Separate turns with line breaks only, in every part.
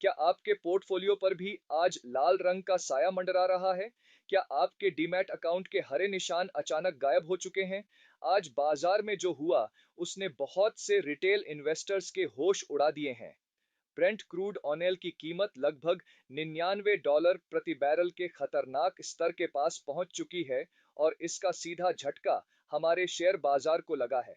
क्या आपके पोर्टफोलियो पर भी आज लाल रंग का साया मंडरा रहा है? क्या आपके डीमैट अकाउंट के हरे निशान अचानक गायब हो चुके हैं? आज बाजार में जो हुआ, उसने बहुत से रिटेल इन्वेस्टर्स के होश उड़ा दिए हैं। ब्रेंट क्रूड ऑयल की कीमत लगभग $99 प्रति बैरल के खतरनाक स्तर के पास पहुंच चुकी है और इसका सीधा झटका हमारे शेयर बाजार को लगा है।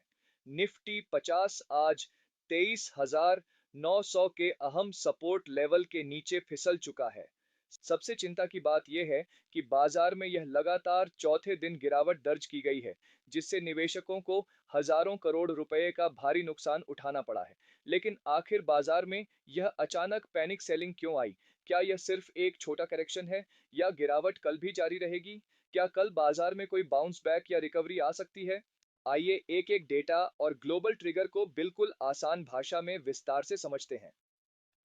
निफ्टी 50 आज 23,900 के अहम सपोर्ट लेवल के नीचे फिसल चुका है। सबसे चिंता की बात यह है कि बाजार में यह लगातार चौथे दिन गिरावट दर्ज की गई है, जिससे निवेशकों को हजारों करोड़ रुपए का भारी नुकसान उठाना पड़ा है। लेकिन आखिर बाजार में यह अचानक पैनिक सेलिंग क्यों आई? क्या यह सिर्फ एक छोटा करेक्शन है या गिरावट कल भी जारी रहेगी? क्या कल बाजार में कोई बाउंस बैक या रिकवरी आ सकती है? आइए एक एक डेटा और ग्लोबल ट्रिगर को बिल्कुल आसान भाषा में विस्तार से समझते हैं।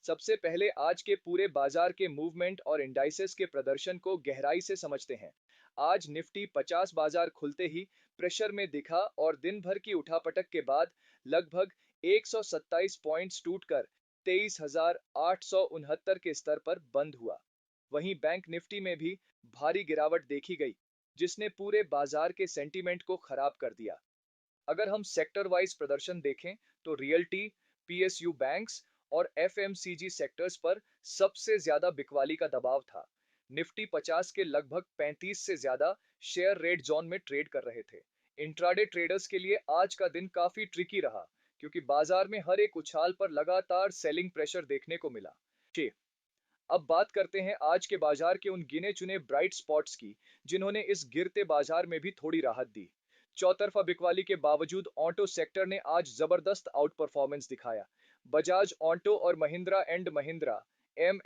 सबसे पहले आज के पूरे बाजार के मूवमेंट और इंडाइसेस के प्रदर्शन को गहराई से समझते हैं। आज निफ्टी 50 बाजार खुलते ही प्रेशर में दिखा और दिन भर की उठापटक के बाद लगभग 127 पॉइंट्स टूटकर 23,869 के स्तर पर बंद हुआ। वहीं बैंक निफ्टी में भी भारी गिरावट देखी गई, जिसने पूरे बाजार के सेंटीमेंट को खराब कर दिया। अगर हम सेक्टर वाइज प्रदर्शन देखें तो रियल्टी, पीएसयू बैंक्स और एफएमसीजी सेक्टर्स पर सबसे ज्यादा बिकवाली का दबाव था। निफ्टी 50 के लगभग 35 से ज्यादा शेयर रेड जोन में ट्रेड कर रहे थे। इंट्राडे ट्रेडर्स के लिए आज का दिन काफी ट्रिकी रहा, क्योंकि बाजार में हर एक उछाल पर लगातार सेलिंग प्रेशर देखने को मिला। जी, अब बात करते हैं आज के बाजार के उन गिने चुने ब्राइट स्पॉट्स की, जिन्होंने इस गिरते बाजार में भी थोड़ी राहत दी। चौतरफा बिकवाली के बावजूद ऑटो सेक्टर ने आज जबरदस्त आउट परफॉर्मेंस दिखाया। बजाज ऑटो और महिंद्रा एम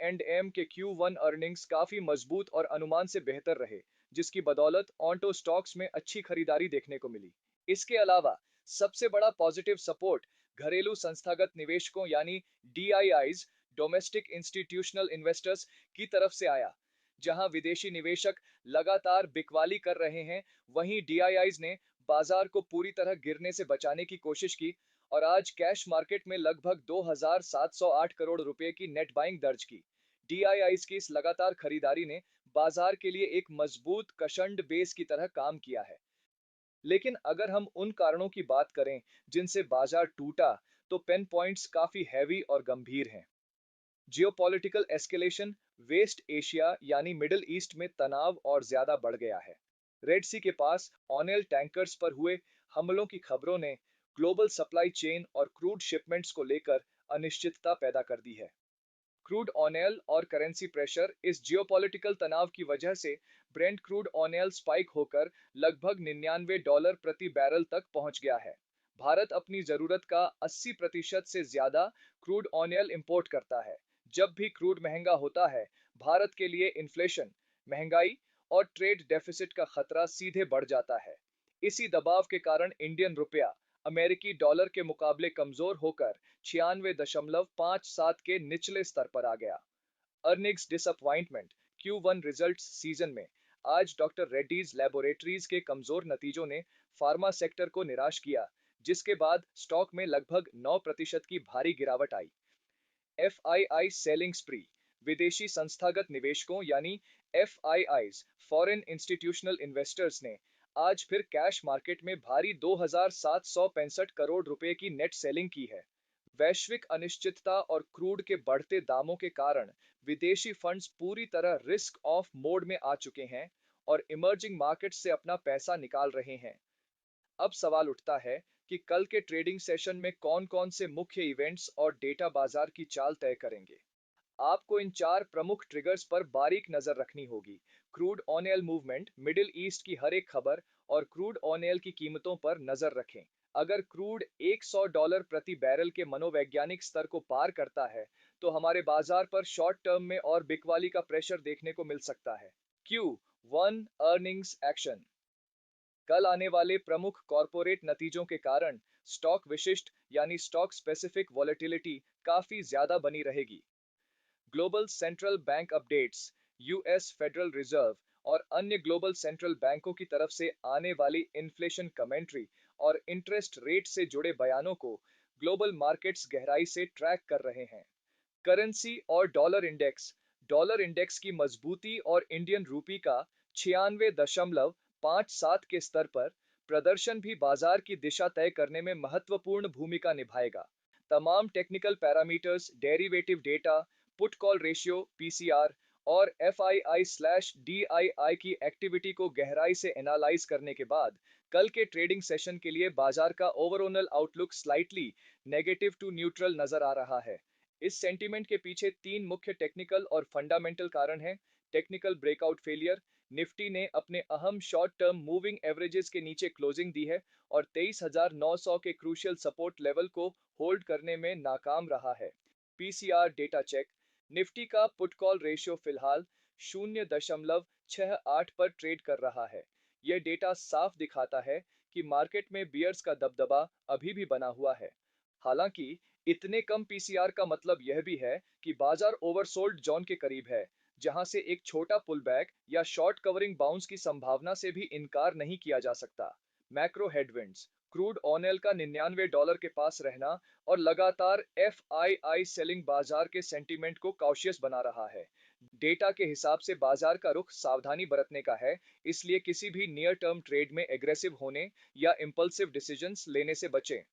के Q1 अर्निंग्स काफी मजबूत और अनुमान से बेहतर रहे, जिसकी बदौलत ऑटो स्टॉक्स में अच्छी खरीदारी देखने को मिली। इसके अलावा सबसे बड़ा पॉजिटिव सपोर्ट घरेलू संस्थागत निवेशकों यानी DIIs, डोमेस्टिक इंस्टीट्यूशनल इन्वेस्टर्स की तरफ से आया। जहां विदेशी निवेशक लगातार बिकवाली कर रहे हैं, वहीं DIIs ने बाजार को पूरी तरह गिरने से बचाने की कोशिश की और आज कैश मार्केट में लगभग 2,708 करोड़ रुपए की नेट बाइंग दर्ज की। DIIs की इस लगातार खरीदारी ने बाजार के लिए एक मजबूत कशंड बेस की तरह काम किया है। लेकिन अगर हम उन कारणों की बात करें जिनसे बाजार टूटा, तो पेन पॉइंट्स काफी हैवी और गंभीर हैं। जियोपॉलिटिकल एस्केलेशन, वेस्ट एशिया यानी मिडिल ईस्ट में तनाव और ज्यादा बढ़ गया है। रेड सी के पास ऑयल टैंकर्स पर हुए हमलों की खबरों ने ग्लोबल सप्लाई चेन और क्रूड शिपमेंट्स को लेकर अनिश्चितता पैदा कर दी है। क्रूड ऑयल और करेंसी प्रेशर, इस जियोपॉलिटिकल तनाव की वजह से ब्रेंट क्रूड ऑयल स्पाइक होकर लगभग $99 प्रति बैरल तक पहुंच गया है। भारत अपनी जरूरत का 80% से ज्यादा क्रूड ऑयल इंपोर्ट करता है। जब भी क्रूड महंगा होता है, भारत के लिए इन्फ्लेशन, महंगाई और ट्रेड डेफिसिट का खतरा सीधे बढ़ जाता है। इसी दबाव के कारण इंडियन रुपया अमेरिकी डॉलर के मुकाबले कमजोर होकर 96.57 के निचले स्तर पर आ गया। Earnings disappointment, Q1 results season में आज डॉक्टर रेड्डीज लेबोरेटरीज के कमजोर नतीजों ने फार्मा सेक्टर को निराश किया, जिसके बाद स्टॉक में लगभग 9% की भारी गिरावट आई। FII सेलिंग स्प्री, विदेशी संस्थागत निवेशकों यानी FIIs, फॉरेन इंस्टीट्यूशनल इन्वेस्टर्स ने आज फिर कैश मार्केट में भारी 2,765 करोड़ रुपए की नेट सेलिंग की है। वैश्विक अनिश्चितता और क्रूड के बढ़ते दामों के कारण विदेशी फंड्स पूरी तरह रिस्क ऑफ मोड में आ चुके हैं और इमर्जिंग मार्केट से अपना पैसा निकाल रहे हैं। अब सवाल उठता है कि कल के ट्रेडिंग सेशन में कौन-कौन से मुख्य इवेंट्स और डेटा बाजार की चाल तय करेंगे। आपको इन चार प्रमुख ट्रिगर्स पर बारीक नजर रखनी होगी। Crude oil movement, middle east की हर एक खबर और क्रूड ऑयल की कीमतों पर नजर रखें। अगर क्रूड $100 प्रति बैरल के मनोवैज्ञानिक स्तर को पार करता है, तो हमारे बाजार पर शॉर्ट टर्म में और बिकवाली का प्रेशर देखने को मिल सकता है। Q1 अर्निंग्स एक्शन, कल आने वाले प्रमुख कॉरपोरेट नतीजों के कारण स्टॉक विशिष्ट यानी स्टॉक स्पेसिफिक वॉलेटिलिटी काफी ज्यादा बनी रहेगी। Global central bank updates, US federal reserve और अन्य ग्लोबल सेंट्रल बैंकों की तरफ से आने वाली इन्फ्लेशन कमेंट्री और इंटरेस्ट रेट से जुड़े बयानों को ग्लोबल मार्केट्स गहराई से ट्रैक कर रहे हैं। करेंसी और डॉलर इंडेक्स की मजबूती और इंडियन रूपी का 96.57 के स्तर पर प्रदर्शन भी बाजार की दिशा तय करने में महत्वपूर्ण भूमिका निभाएगा। तमाम technical parameters, derivative data, put call ratio PCR और एफआईआई स्लैश डीआईआई की एक्टिविटी को गहराई से एनालाइज करने के बाद कल के ट्रेडिंग सेशन के लिए बाजार का overall outlook slightly negative to neutral नजर आ रहा है। इस सेंटीमेंट के पीछे तीन मुख्य टेक्निकल और फंडामेंटल कारण हैं। टेक्निकल ब्रेकआउट फेलियर, निफ्टी ने अपने अहम शॉर्ट टर्म मूविंग एवरेजेस के नीचे क्लोजिंग दी है और 23,900 के क्रूशियल सपोर्ट लेवल को होल्ड करने में नाकाम रहा है। पीसीआर डेटा चेक, निफ्टी का पुट कॉल रेशियो फिलहाल 0.68 पर ट्रेड कर रहा है। यह डेटा साफ दिखाता है कि मार्केट में बियर्स का दबदबा अभी भी बना हुआ है। हालांकि इतने कम पीसीआर का मतलब यह भी है कि बाजार ओवरसोल्ड जोन के करीब है, जहां से एक छोटा पुलबैक या शॉर्ट कवरिंग बाउंस की संभावना से भी इनकार नहीं किया जा सकता। मैक्रो हेडविंड्स, क्रूड ऑयल का $99 के पास रहना और लगातार एफआईआई सेलिंग बाजार के सेंटीमेंट को कॉशियस बना रहा है। डेटा के हिसाब से बाजार का रुख सावधानी बरतने का है, इसलिए किसी भी नियर टर्म ट्रेड में एग्रेसिव होने या इंपल्सिव डिसीजंस लेने से बचें।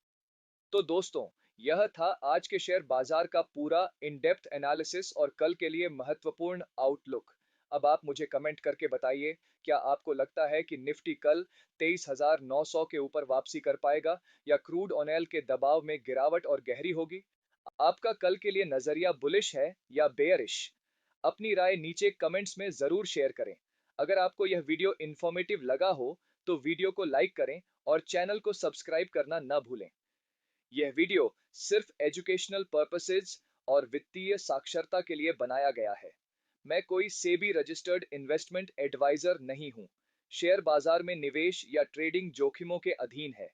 तो दोस्तों, यह था आज के शेयर बाजार का पूरा इन डेप्थ एनालिसिस और कल के लिए महत्वपूर्ण आउटलुक। अब आप मुझे कमेंट करके बताइए, क्या आपको लगता है कि निफ्टी कल 23,900 के ऊपर वापसी कर पाएगा या क्रूड ऑयल के दबाव में गिरावट और गहरी होगी? आपका कल के लिए नजरिया बुलिश है या बेयरिश? अपनी राय नीचे कमेंट्स में जरूर शेयर करें। अगर आपको यह वीडियो इंफॉर्मेटिव लगा हो तो वीडियो को लाइक करें और चैनल को सब्सक्राइब करना न भूलें। यह वीडियो सिर्फ एजुकेशनल पर्पसेज और वित्तीय साक्षरता के लिए बनाया गया है। मैं कोई सेबी रजिस्टर्ड इन्वेस्टमेंट एडवाइजर नहीं हूं। शेयर बाजार में निवेश या ट्रेडिंग जोखिमों के अधीन है।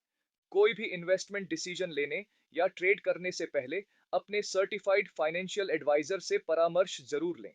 कोई भी इन्वेस्टमेंट डिसीजन लेने या ट्रेड करने से पहले अपने सर्टिफाइड फाइनेंशियल एडवाइजर से परामर्श जरूर लें।